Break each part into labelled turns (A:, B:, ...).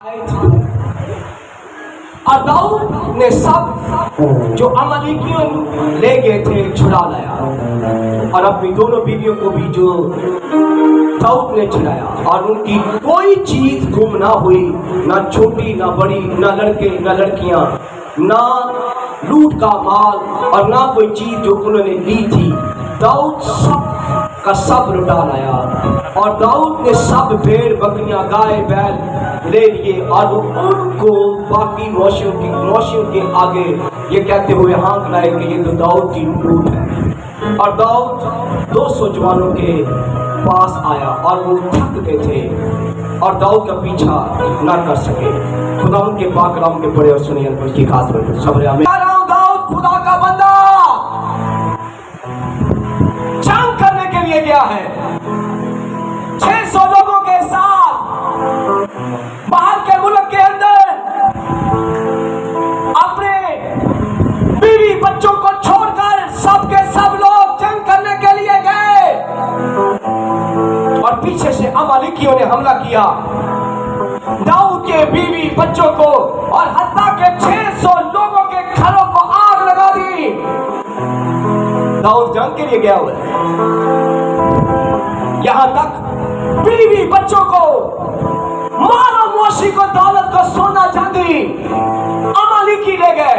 A: और दाऊद ने सब जो अमालेकियों ले गए थे छुड़ा लाया और अपनी दोनों बीवियों को भी जो दाऊद ने छुड़ाया और उनकी कोई चीज गुम ना हुई, ना छोटी ना बड़ी, ना लड़के ना लड़कियां, ना लूट का माल और ना कोई चीज जो उन्होंने ली थी। दाऊद सब का सब लुटा लाया और दाऊद ने सब भेड़ बकरियां गाय बैल ले लिए और उनको बाकी मौशियों के आगे ये कहते हुए हाँक लाए कि ये तो दाऊद की लूट है। और दाऊद 200 जवानों के पास आया और वो थक गए थे और दाऊद का पीछा ना कर सके। खुदा उनके पाक कलाम के पढ़े और सुनिए उसकी खास खबरें हमें। दाऊद खुदा का बंदा जंग करने के लिए गया है 600 लोगों के साथ बाहर के मुल्क के अंदर अपने बीवी बच्चों को छोड़कर सब के सब लोग जंग करने के लिए गए और पीछे से अमालेकियों ने हमला किया दाऊद के बीवी बच्चों को और हत्ता के 600 लोगों के घरों को आग लगा दी। दाऊद जंग के लिए गया हुआ है, यहां तक बीवी बच्चों को मानो मोशी को दौलत को सोना चांदी अमालेकी ले गए।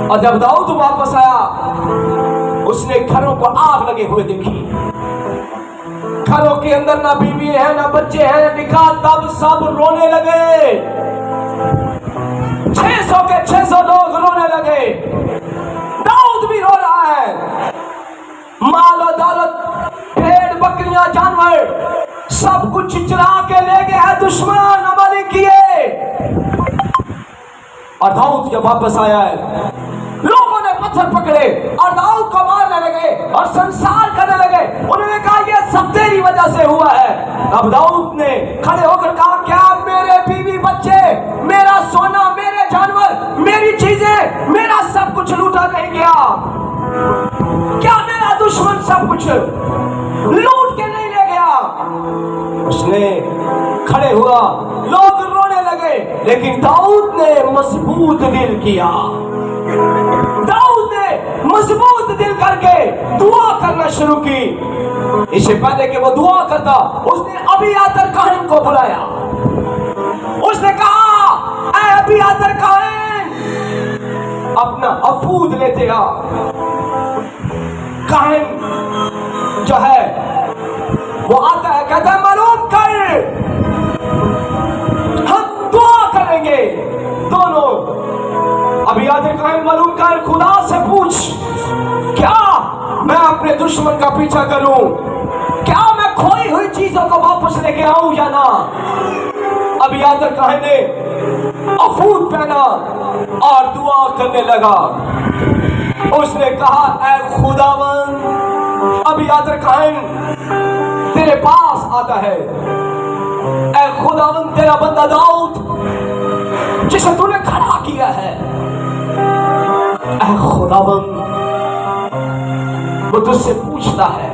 A: और जब दाऊद वापस आया उसने घरों को आग लगे हुए देखी, घरों के अंदर ना बीवी है ना बच्चे हैं लिखा, तब सब रोने लगे। 600 के 600 लोग रोने लगे, दाऊद भी रो रहा है। माल और दौलत भेड़ बकरियां जानवर सब कुछ चुरा के ले गए हैं दुश्मन अमालेकिये। और दाऊद जब वापस आया है लोगों ने पत्थर पकड़े और दाऊद को मारने लगे और संसार करने लगे। उन्होंने कहा यह सब तेरी वजह से हुआ है। तब दाऊद ने खड़े होकर कहा क्या मेरे बीवी बच्चे, मेरा सोना, मेरे जानवर, मेरी चीजें, मेरा सब कुछ लूटा नहीं गया? क्या मेरा दुश्मन सब कुछ लूट के नहीं ले गया? उसने खड़े हुआ, लोग रोने लगे, लेकिन दाऊद ने मजबूत दिल किया। दाऊद ने मजबूत दिल करके दुआ करना शुरू की। इससे पहले कि वो दुआ करता उसने अबीआतर काहिन को बुलाया। उसने कहा ऐ अबीआतर काहिन, अपना अफूद लेते आ। काहिन जो है वो आता है, कहता है मालूम कर, हम दुआ करेंगे। दोनों अबीआतर काहिन मालूम कर, खुदा से पूछ क्या मैं अपने दुश्मन का पीछा करूं, क्या मैं खोई हुई चीजों को वापस लेके आऊं या ना? अबीआतर काहिन ने अफूद पहना और दुआ करने लगा। उसने कहा ऐ खुदावंद, अबीआतर काहिन तेरे पास आता है। ऐ खुदावंद तेरा बंदा दाऊद जिसे तूने खड़ा किया है, ऐ खुदावंद वो तुझसे पूछता है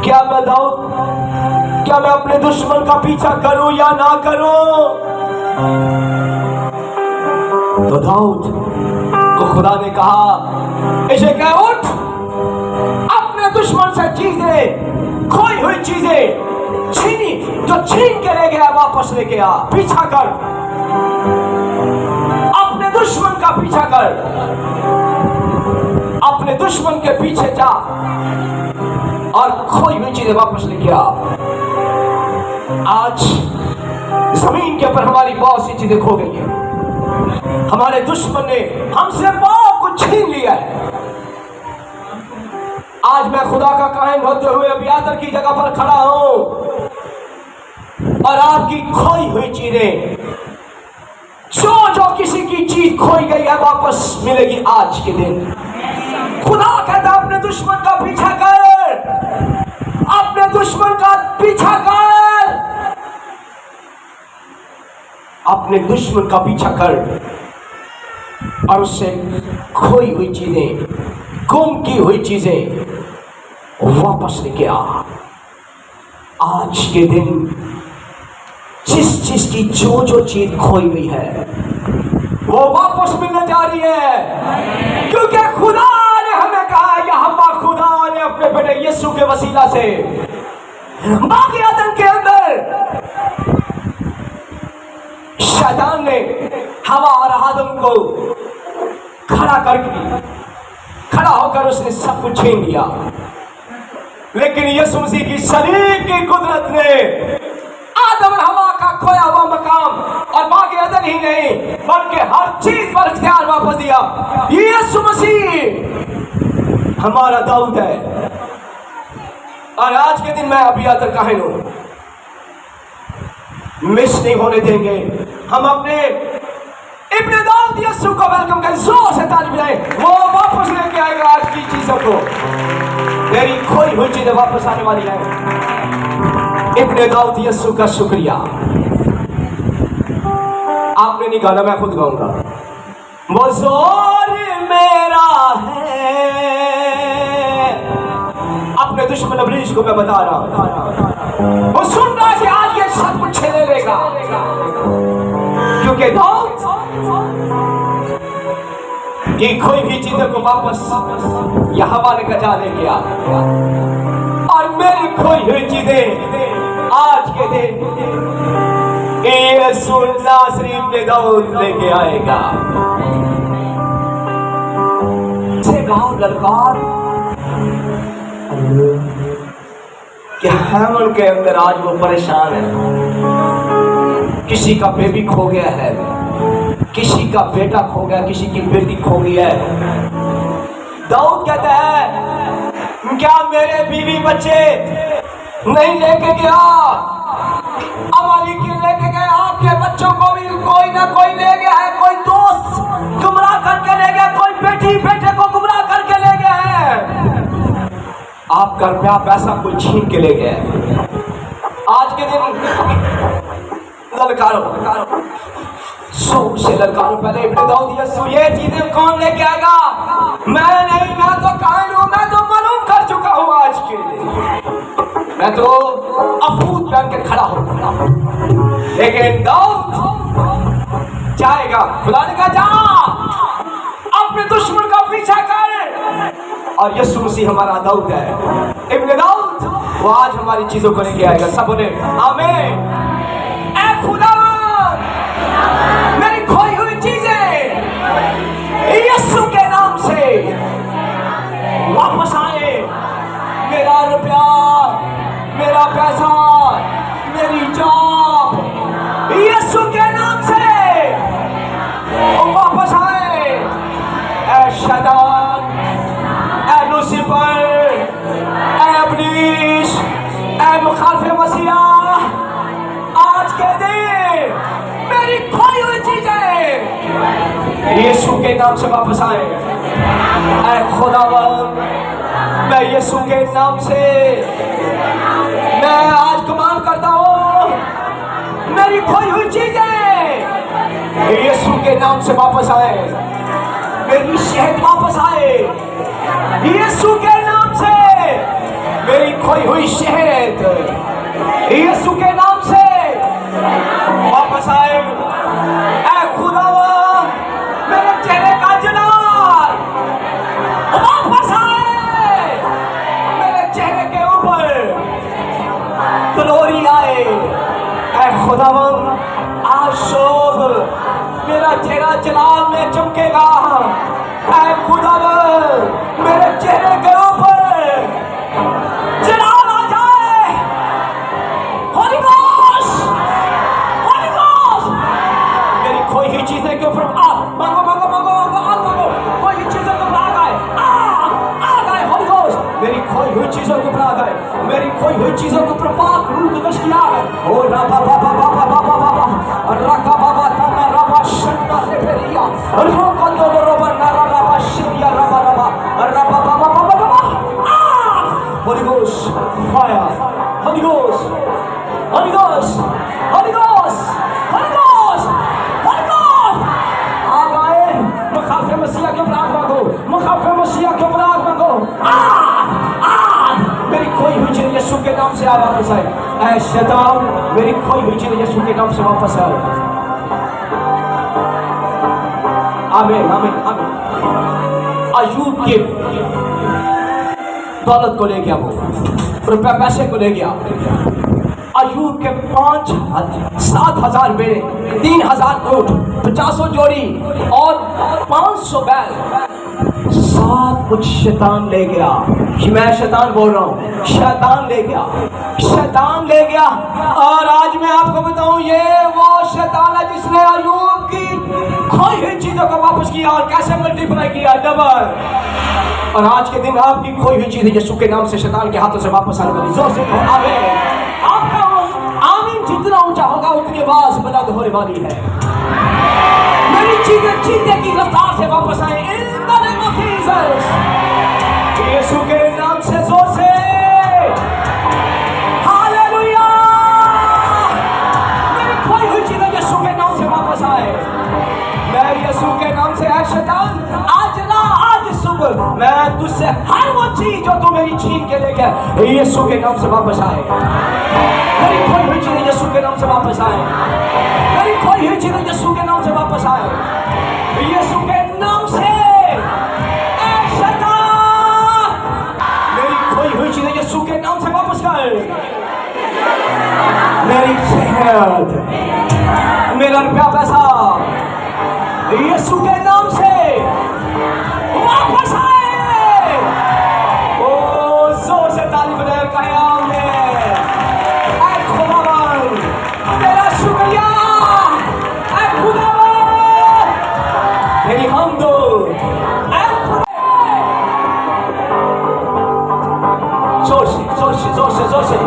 A: क्या मैं दाऊद, क्या मैं अपने दुश्मन का पीछा करूं या ना करूं? तो दाऊद को खुदा ने कहा इसे कह उठ, अपने दुश्मन से चीजें, खोई हुई चीजें छीनी जो छीन के ले गया वापस लेके आ, पीछा कर, अपने दुश्मन का पीछा कर, अपने दुश्मन के पीछे जा और खोई हुई चीजें वापस लेके आ। आज जमीन के ऊपर हमारी बहुत सी चीजें खो गई हैं। हमारे दुश्मन ने हमसे बहुत कुछ छीन लिया है। आज मैं खुदा का काहिन होते हुए अबीआतर की जगह पर खड़ा हूं और आपकी खोई हुई चीजें, जो किसी की चीज खोई गई है वापस मिलेगी आज के दिन। खुदा कहता अपने दुश्मन का पीछा कर, अपने दुश्मन का पीछा कर, अपने दुश्मन का पीछा कर और उससे खोई हुई चीजें, गुम की हुई चीजें वापस लेके आ। आज के दिन जिस चीज की जो चीज खोई हुई है वो वापस मिलने जा रही है, क्योंकि खुदा ने हमें कहा, यहोवा खुदा ने अपने बेटे यीशु के वसीला से बागी अदन के अंदर शैतान ने हवा और आदम को खड़ा होकर उसने सब कुछ छीन लिया, लेकिन यीशु मसीह की सलीब की कुदरत ने आदम और हवा का खोया हुआ मकाम और बाकी अदन ही नहीं बल्कि हर चीज पर इख्तियार वापस दिया। यीशु मसीह हमारा दाऊद है। और आज के दिन मैं अभी आकर कहूं मिस नहीं होने देंगे। हम अपने इब्ने दाऊद यीशु को वेलकम करें, जोर से ताली बजाएं। वो वापस लेके आएगा आज की चीजों को। मेरी खोई हुई चीजें वापस आने वाली है। इब्ने दाऊद यीशु का शुक्रिया। आपने नहीं गाना, मैं खुद गाऊंगा। वो जोर मेरा है, अपने दुश्मन अबलीस को मैं बता रहा हूं, वो सुन रहा है कि आज ये सब कुछ ले लेगा, क्योंकि दाऊद ये खोई हुई चीजों को वापस यहोवा ने कजा ले गया। और मेरी खोई हुई चीजें आज के दिन यीशु नासरी इब्ने दाऊद लेके आएगा। से गाँव ललकार कि हैमन के अंदर आज वो परेशान है। किसी का बेबी खो गया है, किसी का बेटा खो गया, किसी की बेटी खो गई है। दाऊद कहता है क्या मेरे बीवी बच्चे नहीं लेके गया? अमालेकी लेके गए, आपके बच्चों को भी कोई ना कोई ले गया है, कोई दोस्त गुमराह करके ले गया, कोई बेटी बेटे को गुमराह करके ले गया है, आपका रुपया पैसा कोई छीन के ले गया है। आज के दिन ललकारो से ललकारो। पहले इब्ने दाऊद यीशु ये चीजें कौन लेके आएगा? मैं नहीं, मैं तो कायल हूं, मैं तो मालूम कर चुका हूं। आज के दिन मैं तो अफूद पहन के खड़ा हूं, लेकिन दाऊद जाएगा। खुदा ने कहा जा अपने दुश्मन का पीछा कर। और यीशु मसीह हमारा दाऊद है, इब्ने दाऊद, वो आज हमारी चीजों को लेके आएगा। सब बोले आमीन। ऐ खुदा मेरी खोई हुई चीजें यीशु के नाम से वापस आए। मेरा रुपया, मेरा पैसा, मेरी जॉब यीशु के नाम से वापस आए। ऐ शैतान, ऐ लूसीफर, ऐ इब्लीस, ऐ मुखालिफ मसीहा, आज के दिन मेरी खोई हुई चीजें यीशु के नाम से वापस आए। ऐ खुदावंद, मैं यीशु के नाम से मैं आज कमांड करता हूँ, मेरी खोई हुई चीजें यीशु के नाम से वापस आए। मेरी सेहत वापस आए यीशु के नाम से। मेरी खोई हुई सेहत यीशु के नाम से वापस आए। ऐ खुदावंद, मेरे चेहरे का जलाल वापस आए। मेरे चेहरे के ऊपर ग्लोरी आए। ऐ खुदावंद, आज शोभ मेरा चेहरा जलाल में चमकेगा। ऐ खुदावंद, मेरे चेहरे के ऊपर जलाल आ जाए। होली गोस्ट, होली गोस्ट, मेरी खोई हुई चीजें के ऊपर मांगो मांगो मांगो मांगो, खोई हुई चीजों के ऊपर आ गए होली गोस्ट। मेरी खोई हुई चीजों के ऊपर आ गए, मेरी खोई हुई चीजों के ऊपर पाक रूह की दृष्टि आ गए। ओ राबा बाबा बाबा बाबा बाबा रका बाबा तना राबा शन्ना लेबरिया रोका तो रोबा नारा राबा शिया राबा राबा राबा बाबा बाबा बाबा। Holy ghost fire, holy ghost, holy ghost, holy ghost, holy ghost, holy ghost आ गए। मुखालिफ मसीहा के ऊपर आग मांगो, मुखालिफ मसीहा के ऊपर आग मांगो। मेरी खोई हुई चीज यीशु के नाम से आ वापस आए। ऐ शैतान मेरी खोई हुई चीज यीशु के नाम से वापस आ। आमीन आमीन आमीन। अय्यूब के दौलत को ले गया, वो रुपया पैसे को ले गया। अय्यूब के 7,000 बेड़े, 3,000 ऊंट, 50 जोड़ी और 500 बैल, सब कुछ शैतान ले गया। मैं शैतान बोल रहा हूँ, शैतान ले गया, शैतान ले गया। और आज मैं आपको बताऊं, ये वो शैतान है जिसने अय्यूब की खोई हुई चीजों को वापस किया और कैसे मल्टीप्लाई किया, डबल। और आज के दिन आपकी खोई हुई चीजें यीशु के नाम से शैतान के हाथों से वापस आने वाली। जोर से कहो आमीन। आपका आमीन जितना ऊंचा होगा उतनी आवाज बुलंद होने वाली है। मेरी चीजें चीते की रफ्तार से वापस आए in the name of Jesus. यीशु के नाम से जोर से हालेलुया। मेरी खोई हुई चीजें यीशु के नाम से वापस आए। मैं यीशु के नाम से है शैतान, आज ना आज सुबह मैं तुझसे हर वो चीज जो तू मेरी छीन के ले गया, यीशु के नाम से वापस आए। मेरी खोई हुई चीजें यीशु के नाम से वापस आए। मेरी खोई हुई चीजें यीशु के नाम से वापस आए। यीशु के नाम से ऐ शैतान मेरी खोई हुई चीजें यीशु के नाम से वापस आए। मेरी सेहत, मेरा रुपया पैसा यीशु के नाम से वापस आए। ओ जोर से ताली बजाए कहे आमीन। ऐ खुदावन तेरा शुक्रिया, ऐ खुदावन तेरी हमदो। जोर से जोर से जोर से जोर से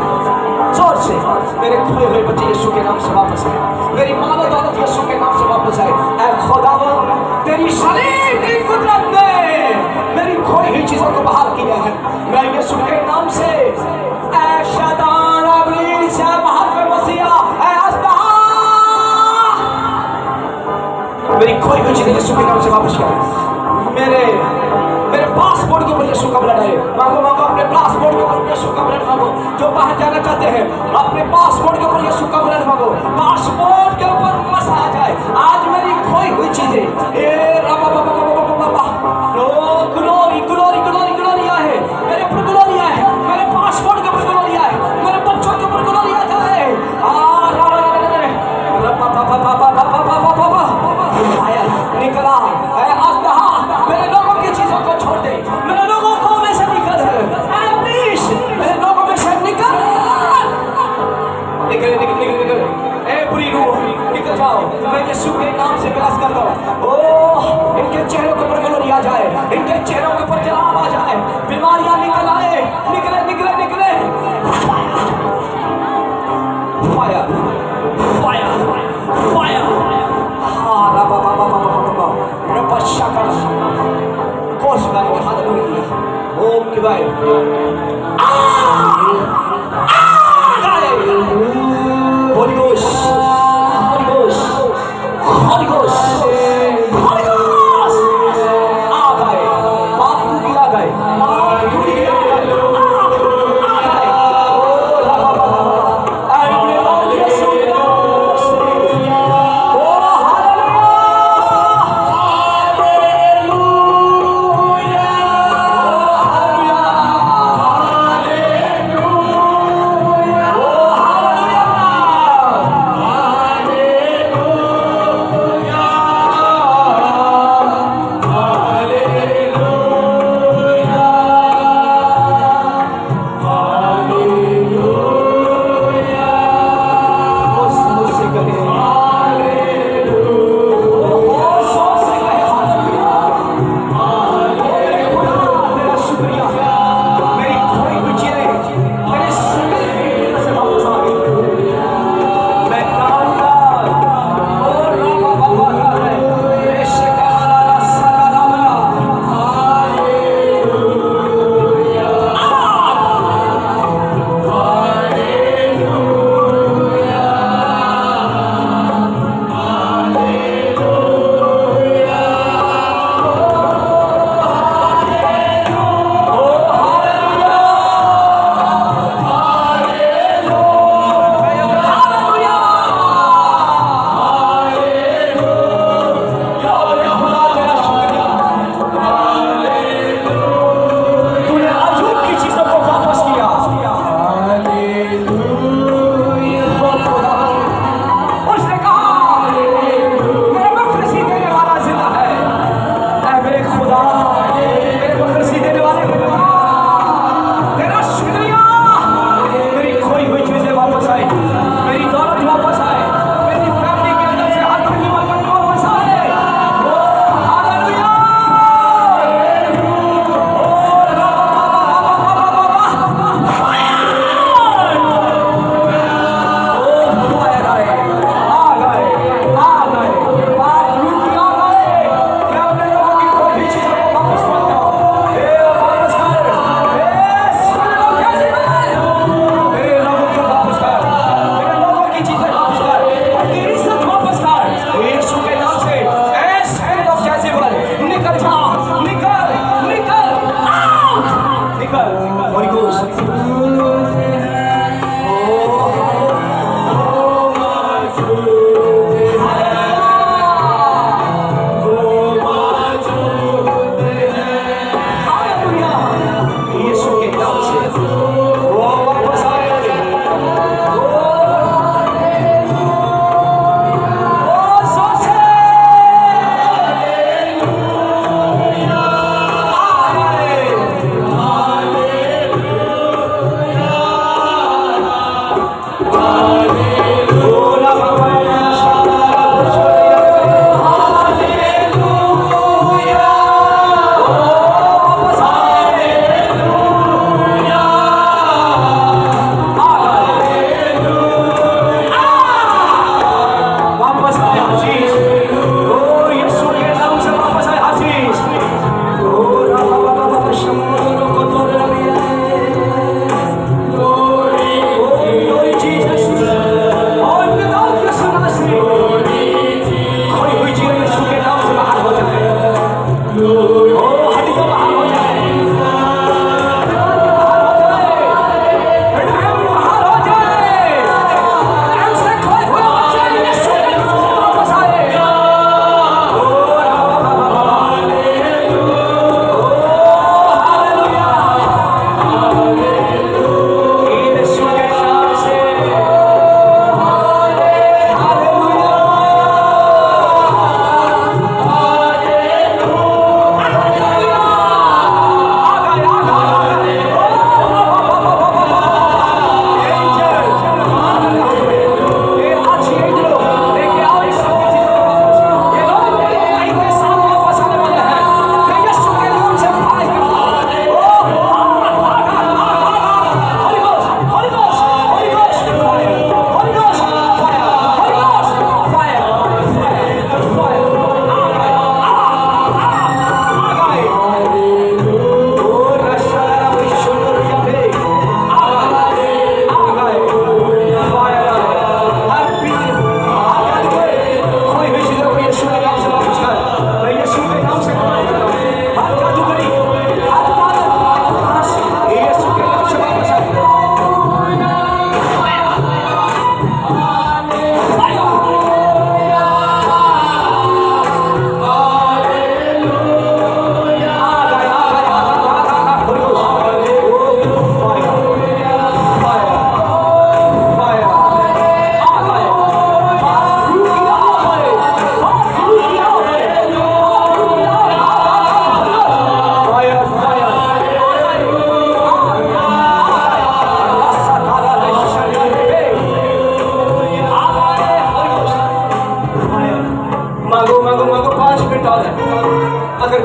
A: जोर से मेरे खोए हुए बच्चे यीशु के नाम से वापस आए। मेरी मालो दौलत यीशु के नाम से वापस आए। ऐ खुदावन तेरी सलीब की कुदरत ने मेरी खोई हुई चीजों को बहाल किया है। मैं यीशु के नाम से ऐ शैतान इब्लीस ऐ महफ़ मसीहा ऐ अज़्ज़ा मेरी खोई हुई चीजें यीशु के नाम से वापस किया। मेरे पासपोर्ट के ऊपर यीशु का ब्लड है। मांगो मांगो अपने पासपोर्ट के ऊपर यीशु का ब्लड मांगो। जो बाहर जाना चाहते हैं अपने पासपोर्ट के ऊपर यीशु का ब्लड मांगो। पासपोर्ट के ऊपर मसा आ जाए। आज मेरी खोई हुई चीजें ग्लोरी ग्लोरी ग्लोरी ग्लोरी है। मेरे ऊपर ग्लोरी है, मेरे पासपोर्ट के ऊपर ग्लोरी है, मेरे बच्चों के ऊपर ग्लोरी आ जाए। निकला मेरे लोगों की चीजों को छोड़ दे, मेरे लोगों को में से निकल, मेरे लोगों में से निकल, निकल निकल निकल निकल। ए बुरी रूह निकल जाओ। मैं यीशु के नाम से विलास करता हूँ। ओ इनके चेहरों के ऊपर ग्लोरी आ जाए, इनके चेहरों के ऊपर जलाव आ जाए, बीमारियां निकल आए, निकले निकले निकले। Fire fire fire. हाँ रबा बाबा बाबा रबा शकर कोश का हालेलुया। ओम की भाई Holy Ghost, Holy Ghost, Holy Ghost, Holy Ghost, आ गए।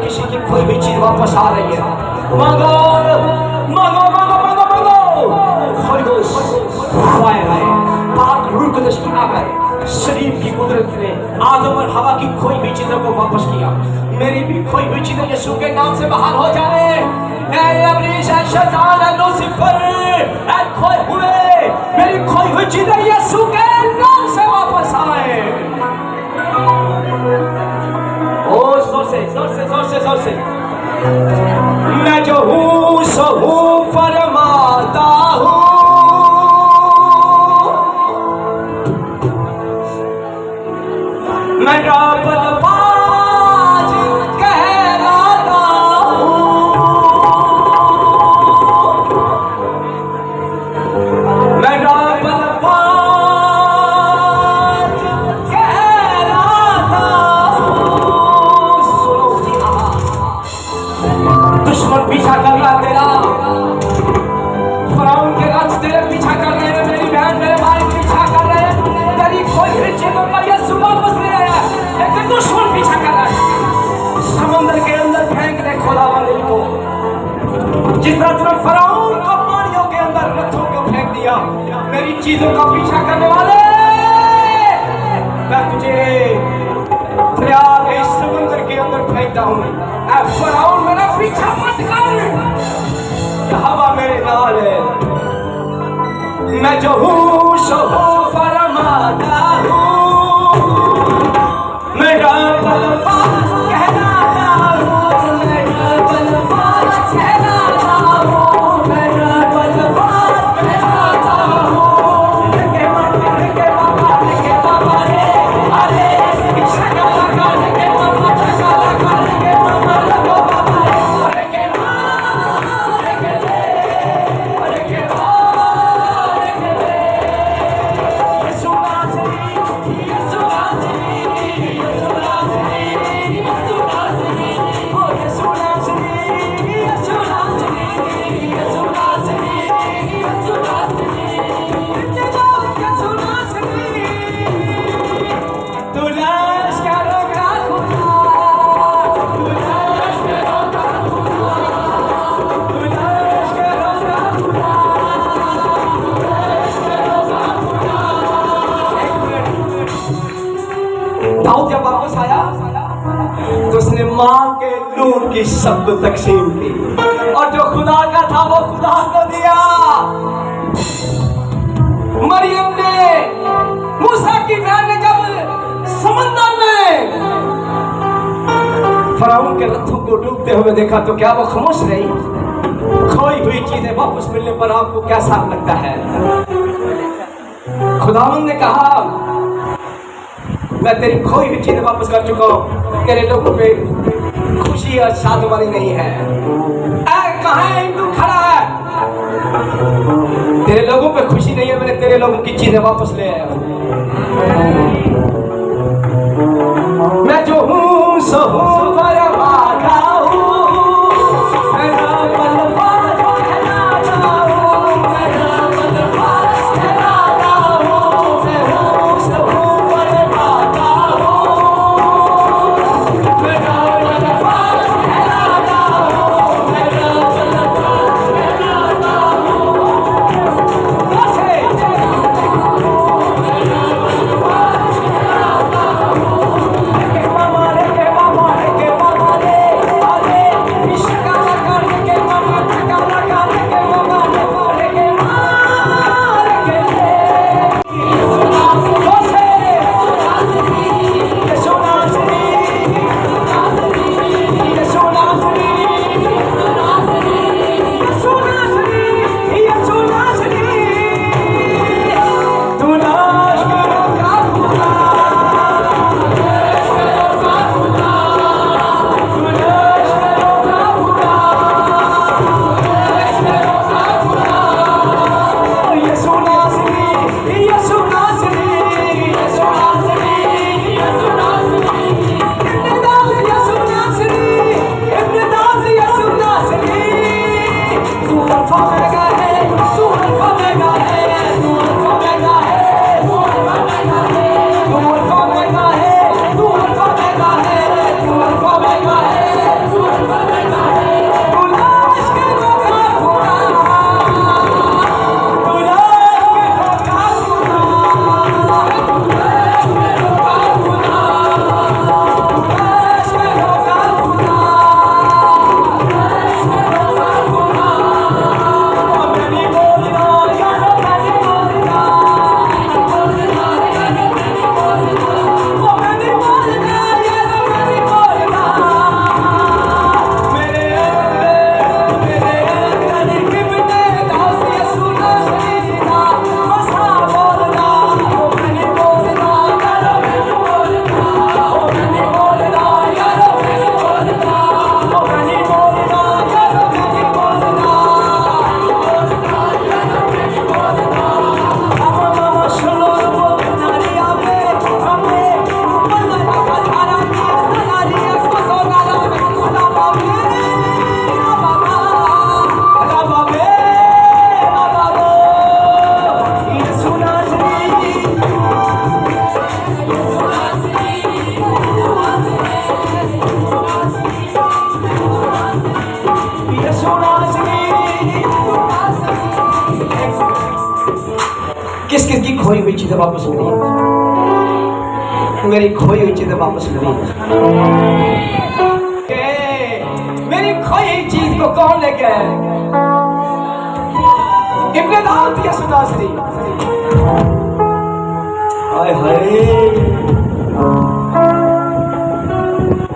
A: किसी की कोई भी चीज वापस आ रही है, मांगो मांगो मांगो मांगो मांगो। होली गोस्ट फायर है, पाक रूह कदस की आग है। शरीर की कुदरत ने आदम और हवा की खोई हुई चीजों को वापस किया। मेरी भी खोई हुई चीजें यीशु के नाम से बाहर हो जाए। इब्लीस, शैतान, लूसीफर, खोए हुए मेरी खोई हुई चीजें यीशु के नाम से वापस आए। ओ जोर से जोर से जोर से जोर से। मैं जो हूँ सो हूँ फरमाता हूँ, मैं रब नवाज कहलाता हूँ, मैं रब नवाज कहलाता हूँ। सुनो जी आवाज़, दुश्मन पीछा कर रहा तेरा, फराउन के राज तेरे पीछा कर रहे हैं, मेरी बहन मेरे भाई पीछा कर रहे हैं, तेरी कोई चीजों का यीशु वापस ले आया, लेकिन दुश्मन पीछा कर रहा है। समंदर के अंदर फेंक दे खुदा वाले को, जिस तरह तूने फराउन को पानियों के अंदर रथों को फेंक दिया, मेरी चीजों का पीछा करने वाले मैं तुझे प्रयाग इस समंदर के अंदर फेंकता हूँ। फराउन मेरा पीछा मत कर, हवा मेरे नाल है, मैं जो हूँ सो हूँ फरमाता हूँ, मैं रब नवाज कहलाता हूँ, मैं रब नवाज कहलाता हूँ, मैं रब नवाज कहलाता हूँ। के बाबा रे अरे शका लगा के मामा शका लगा के मामा लगो बाबा रे के अरे के ले अरे के अरे के ले। यीशु नाज़री यीशु नाज़री यीशु नाज़री यीशु नाज़री ओ यीशु नाज़री यीशु नाज़री यीशु नाज़री यीशु नाज़री यीशु नाज़री। तू लाश करो का खुदा, तू लाश करो का खुदा, तू लाश करो का खुदा, तू लाश करो का खुदा। दाऊद जब वापस आया तो उसने माँ के नूर की सबको तकसीम की, और जो खुदा का था वो खुदा को दिया। मरियम ने मूसा की बहन ने जब समंदर में फराउन के रथों को डूबते हुए देखा तो क्या वो खामोश रही? खोई हुई चीजें वापस मिलने पर आपको कैसा लगता है? खुदावंद ने कहा मैं तेरी खोई हुई चीजें वापस कर चुका हूं, तेरे लोगों पे खुशी और शादी वाली नहीं है। कहाँ है तू खड़ा है? तेरे लोगों पे खुशी नहीं है, मैंने तेरे लोगों की चीजें वापस ले आया हूं। मैं जो हूँ सो हूँ फरमाता हूँ, मैं रब नवाज कहलाता हूँ, मैं रब नवाज कहलाता हूँ, मैं हूँ सो हूँ फरमाता हूँ, मैं रब नवाज कहलाता हूँ, मैं रब नवाज कहलाता हूँ। मैं रब नवाज खोई हुई चीजें वापस मिली, मेरी खोई हुई चीजें वापस मिली। मेरी खोई हुई चीज को कौन ले गया? इब्ने दाऊद या सुदासरी। हाय हाय,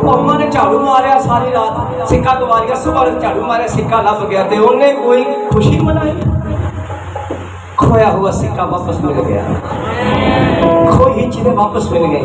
A: अम्मा ने झाड़ू मारिया सारी रात, सिक्का गवारिया, सुबह झाड़ू मारिया, सिक्का लभ गया। तो उन्हें कोई खुशी मनाई? खोया हुआ सिक्का वापस मिल गया, खोई चीजें वापस मिल गई।